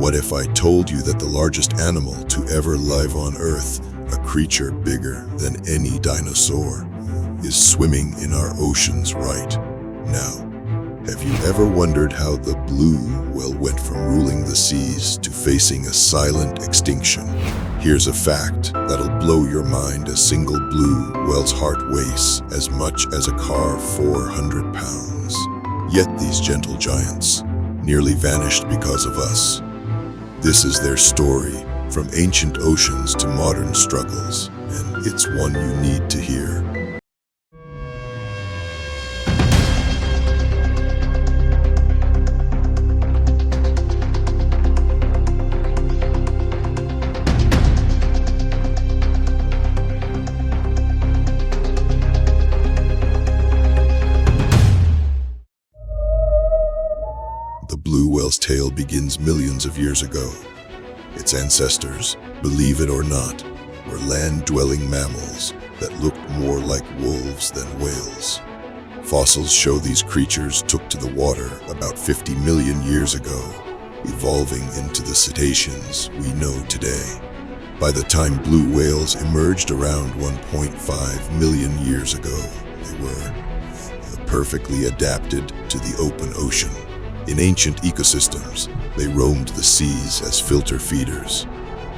What if I told you that the largest animal to ever live on Earth, a creature bigger than any dinosaur, is swimming in our oceans right now? Have you ever wondered how the blue whale went from ruling the seas to facing a silent extinction? Here's a fact that'll blow your mind. A single blue whale's heart weighs as much as a car 400 pounds. Yet these gentle giants nearly vanished because of us. This is their story, from ancient oceans to modern struggles, and it's one you need to hear. The blue whale's tale begins millions of years ago. Its ancestors, believe it or not, were land-dwelling mammals that looked more like wolves than whales. Fossils show these creatures took to the water about 50 million years ago, evolving into the cetaceans we know today. By the time blue whales emerged around 1.5 million years ago, they were perfectly adapted to the open ocean. In ancient ecosystems, they roamed the seas as filter feeders,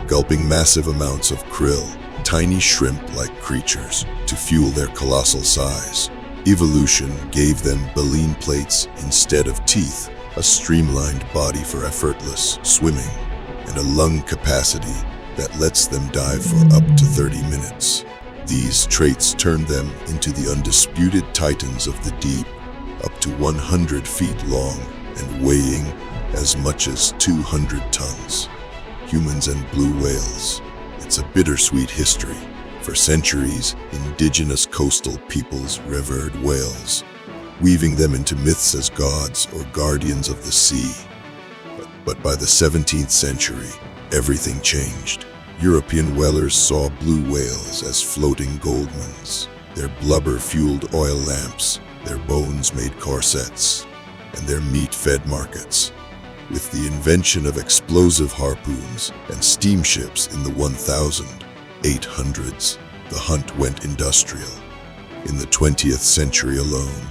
gulping massive amounts of krill, tiny shrimp-like creatures, to fuel their colossal size. Evolution gave them baleen plates instead of teeth, a streamlined body for effortless swimming, and a lung capacity that lets them dive for up to 30 minutes. These traits turned them into the undisputed titans of the deep, up to 100 feet long, and weighing as much as 200 tons. Humans and blue whales. It's a bittersweet history. For centuries, indigenous coastal peoples revered whales, weaving them into myths as gods or guardians of the sea. But by the 17th century, everything changed. European whalers saw blue whales as floating gold mines. Their blubber fueled oil lamps, their bones made corsets, and their meat fed markets. With the invention of explosive harpoons and steamships in the 1800s, the hunt went industrial. In the 20th century alone,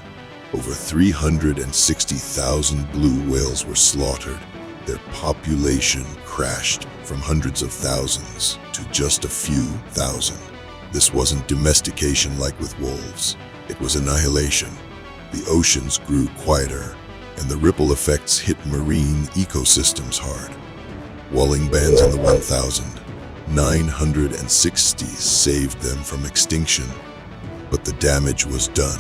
over 360,000 blue whales were slaughtered. Their population crashed from hundreds of thousands to just a few thousand. This wasn't domestication like with wolves. It was annihilation. The oceans grew quieter, and the ripple effects hit marine ecosystems hard. Walling bans in the 1960s saved them from extinction, but the damage was done.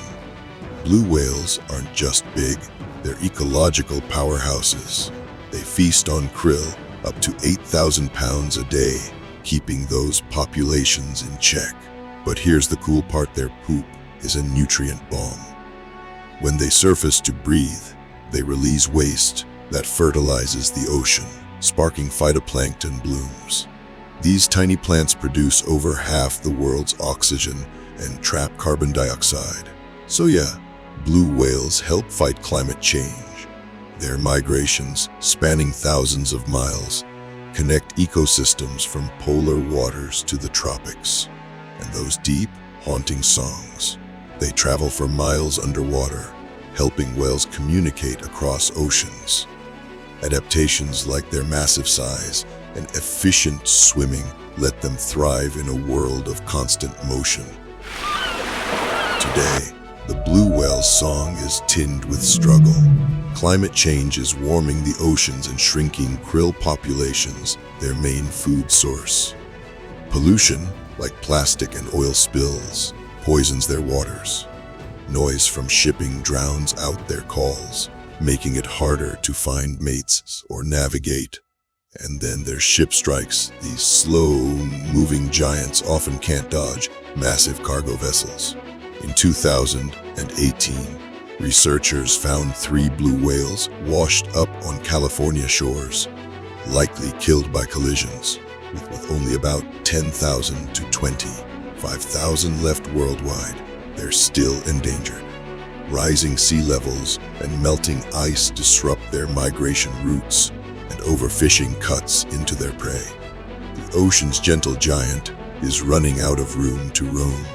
Blue whales aren't just big, they're ecological powerhouses. They feast on krill up to 8,000 pounds a day, keeping those populations in check. But here's the cool part, their poop is a nutrient bomb. When they surface to breathe, they release waste that fertilizes the ocean, sparking phytoplankton blooms. These tiny plants produce over half the world's oxygen and trap carbon dioxide. So yeah, blue whales help fight climate change. Their migrations, spanning thousands of miles, connect ecosystems from polar waters to the tropics. And those deep, haunting songs, they travel for miles underwater, helping whales communicate across oceans. Adaptations like their massive size and efficient swimming let them thrive in a world of constant motion. Today, the blue whale's song is tinged with struggle. Climate change is warming the oceans and shrinking krill populations, their main food source. Pollution, like plastic and oil spills, poisons their waters. Noise from shipping drowns out their calls, making it harder to find mates or navigate. And then their ship strikes. These slow-moving giants often can't dodge massive cargo vessels. In 2018, researchers found 3 blue whales washed up on California shores, likely killed by collisions, with only about 10,000 to 25,000 left worldwide. They're still endangered. Rising sea levels and melting ice disrupt their migration routes, and overfishing cuts into their prey. The ocean's gentle giant is running out of room to roam.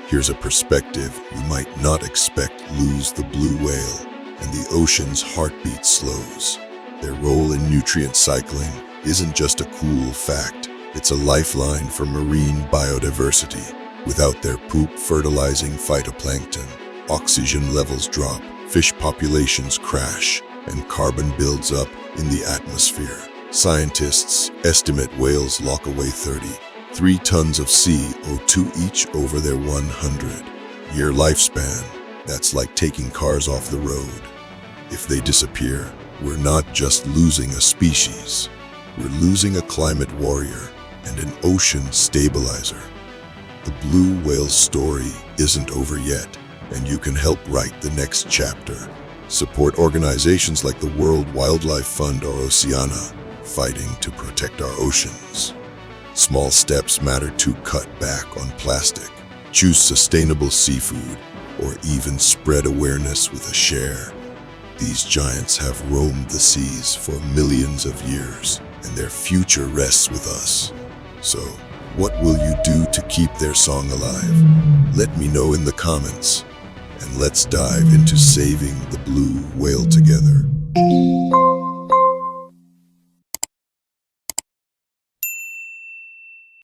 Here's a perspective you might not expect. Lose the blue whale, and the ocean's heartbeat slows. Their role in nutrient cycling isn't just a cool fact, it's a lifeline for marine biodiversity. Without their poop fertilizing phytoplankton, oxygen levels drop, fish populations crash, and carbon builds up in the atmosphere. Scientists estimate whales lock away 33 tons of CO2 each over their 100-year lifespan. That's like taking cars off the road. If they disappear, we're not just losing a species, we're losing a climate warrior and an ocean stabilizer. The blue whale's story isn't over yet, and you can help write the next chapter. Support organizations like the World Wildlife Fund or Oceana, fighting to protect our oceans. Small steps matter too. Cut back on plastic, choose sustainable seafood, or even spread awareness with a share. These giants have roamed the seas for millions of years, and their future rests with us. So, what will you do to keep their song alive? Let me know in the comments, and let's dive into saving the blue whale together.